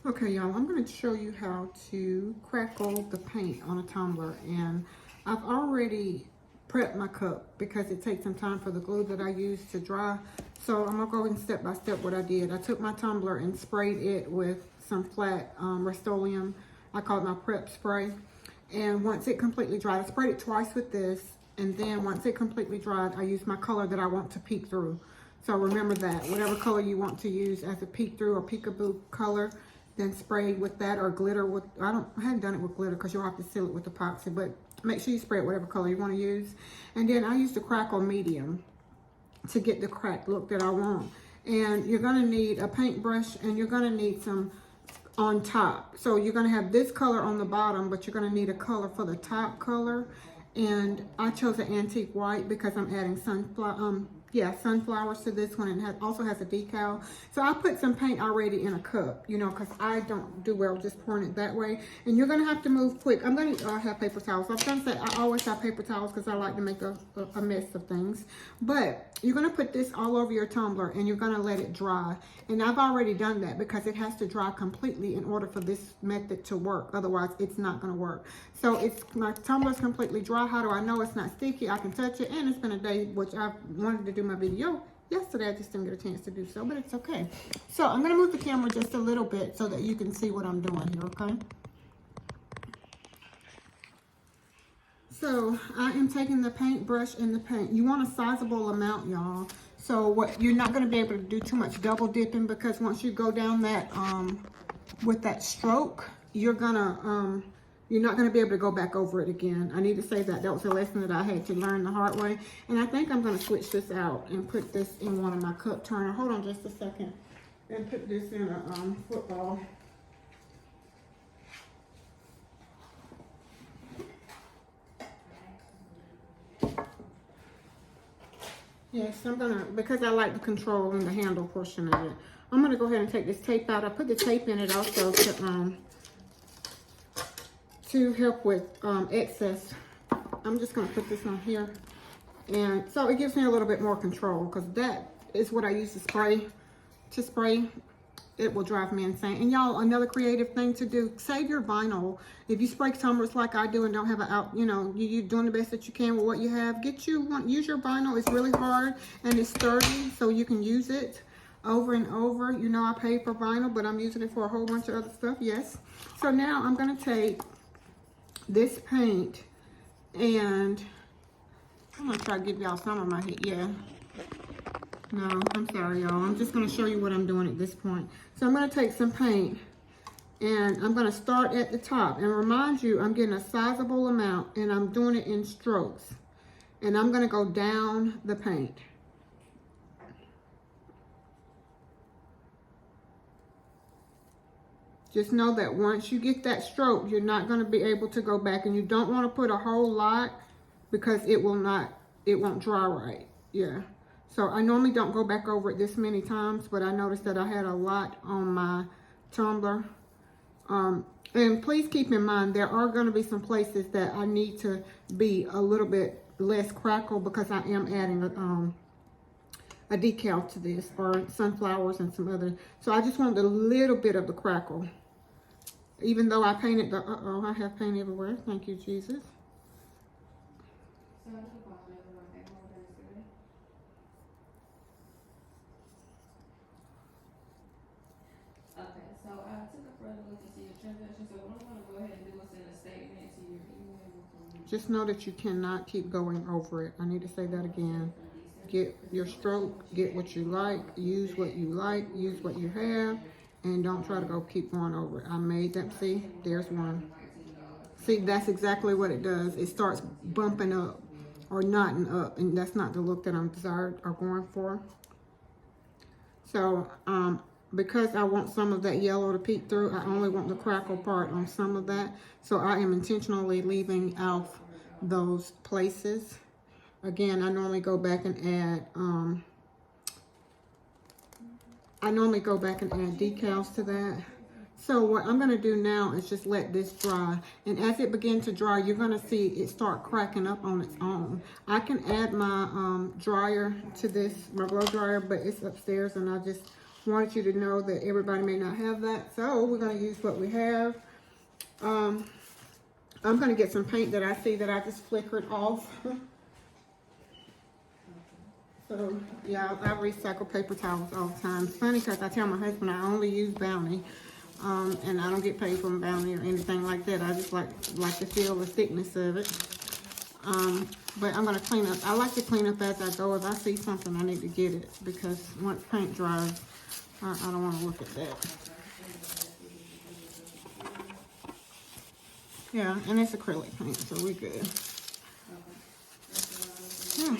Okay, y'all, I'm going to show you how to crackle the paint on a tumbler. And I've already prepped my cup because it takes some time for the glue that I use to dry. So I'm going to go in step by step what I did. I took my tumbler and sprayed it with some flat Rust-Oleum. I call it my prep spray. And once it completely dried, I sprayed it twice with this. And then once it completely dried, I used my color that I want to peek through. So remember that, whatever color you want to use as a peek through or peekaboo color, then spray with that, or glitter with, I haven't done it with glitter because you'll have to seal it with epoxy, but make sure you spray it whatever color you want to use. And then I use the crackle medium to get the cracked look that I want. And you're going to need a paintbrush, and you're going to need some on top. So you're going to have this color on the bottom, but you're going to need a color for the top color. And I chose an antique white because I'm adding sunflowers to this one, and it also has a decal. So I put some paint already in a cup, you know, because I don't do well just pouring it that way. And you're going to have to move quick. I'm going to have paper towels. I was going to say I always have paper towels because I like to make a mess of things. But you're going to put this all over your tumbler, and you're going to let it dry. And I've already done that because it has to dry completely in order for this method to work. Otherwise, it's not going to work. So my tumbler's completely dry. How do I know it's not sticky? I can touch it, and it's been a day, which I wanted to do my video yesterday. I just didn't get a chance to do so, but it's okay. So I'm going to move the camera just a little bit so that you can see what I'm doing here, okay? So I am taking the paintbrush and the paint. You want a sizable amount, y'all. So what you're not going to be able to do too much double dipping, because once you go down that with that stroke, you're not going to be able to go back over it again. I need to say that. That was a lesson that I had to learn the hard way. And I think I'm going to switch this out and put this in one of my cup turner. Hold on just a second. And put this in a football. Yes, I'm going to, because I like the control and the handle portion of it, I'm going to go ahead and take this tape out. I put the tape in it also to help with excess. I'm just going to put this on here, and so it gives me a little bit more control, because that is what I use to spray. It will drive me insane. And y'all, another creative thing to do, save your vinyl. If you spray tumblers like I do and don't have you're doing the best that you can with what you have, use your vinyl. It's really hard and it's sturdy, so you can use it over and over. You know, I paid for vinyl, but I'm using it for a whole bunch of other stuff. Yes. So now I'm going to take this paint, and I'm going to try to give y'all some of my heat. Yeah. No, I'm sorry, y'all. I'm just going to show you what I'm doing at this point. So I'm going to take some paint, and I'm going to start at the top. And remind you, I'm getting a sizable amount, and I'm doing it in strokes. And I'm going to go down the paint. Just know that once you get that stroke, you're not going to be able to go back. And you don't want to put a whole lot, because it won't dry right. Yeah. So I normally don't go back over it this many times, but I noticed that I had a lot on my tumbler. And please keep in mind, there are going to be some places that I need to be a little bit less crackle, because I am adding a decal to this, or sunflowers and some other. So I just wanted a little bit of the crackle. Even though I painted I have paint everywhere. Thank you, Jesus. Just know that you cannot keep going over it. I need to say that again. Get your stroke, get what you like, use what you like, use what you have, and don't try to keep going over it. I made that. See, there's one. See, that's exactly what it does. It starts bumping up or knotting up, and that's not the look that I'm desired or going for. So, because I want some of that yellow to peek through, I only want the crackle part on some of that. So I am intentionally leaving out those places. Again, I normally go back and add decals to that. So what I'm going to do now is just let this dry. And as it begins to dry, you're going to see it start cracking up on its own. I can add my dryer to this, my blow dryer, but it's upstairs, and I just wanted you to know that everybody may not have that. So we're going to use what we have. I'm going to get some paint that I see that I just flickered off. So, yeah, I recycle paper towels all the time. It's funny because I tell my husband I only use Bounty. And I don't get paid from Bounty or anything like that. I just like to feel the thickness of it. But I'm going to clean up. I like to clean up as I go. If I see something, I need to get it. Because once paint dries, I don't want to look at that. Yeah, and it's acrylic paint, so we're good. Yeah.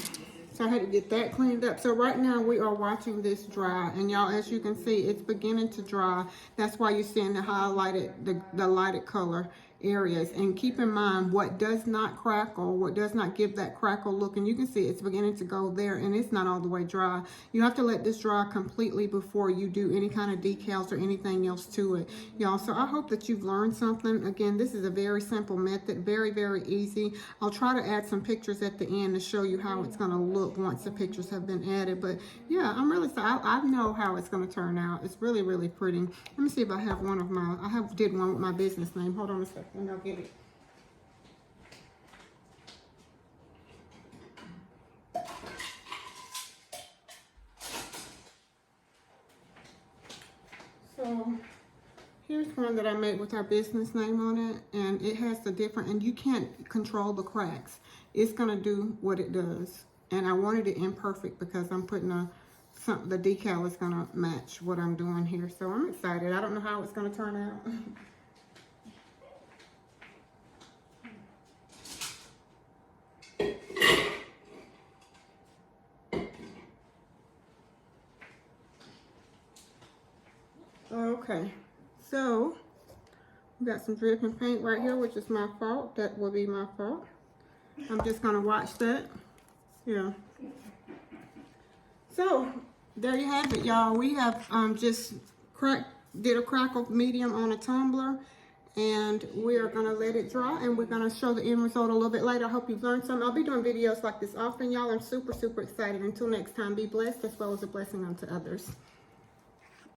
So I had to get that cleaned up. So right now we are watching this dry, and y'all, as you can see, it's beginning to dry. That's why you're seeing the highlighted, the lighted color areas. And keep in mind, what does not crackle, what does not give that crackle look, and you can see it's beginning to go there, and it's not all the way dry. You have to let this dry completely before you do any kind of decals or anything else to it, y'all. So I hope that you've learned something. Again, this is a very simple method, very, very easy. I'll try to add some pictures at the end to show you how it's going to look once the pictures have been added. But yeah, I'm really excited. I know how it's going to turn out. It's really, really pretty. Let me see if I have one of my, did one with my business name. Hold on a second and I'll get it. So here's one that I made with our business name on it, and it has the different, and you can't control the cracks. It's gonna do what it does, and I wanted it imperfect because I'm putting the decal is gonna match what I'm doing here. So I'm excited. I don't know how it's gonna turn out. Okay, so we got some dripping paint right here, which is my fault. That will be my fault. I'm just gonna watch that. Yeah. So there you have it, y'all. We have just did a crackle medium on a tumbler, and we are gonna let it dry, and we're gonna show the end result a little bit later. I hope you've learned something. I'll be doing videos like this often, y'all. I'm super, super excited. Until next time, be blessed as well as a blessing unto others.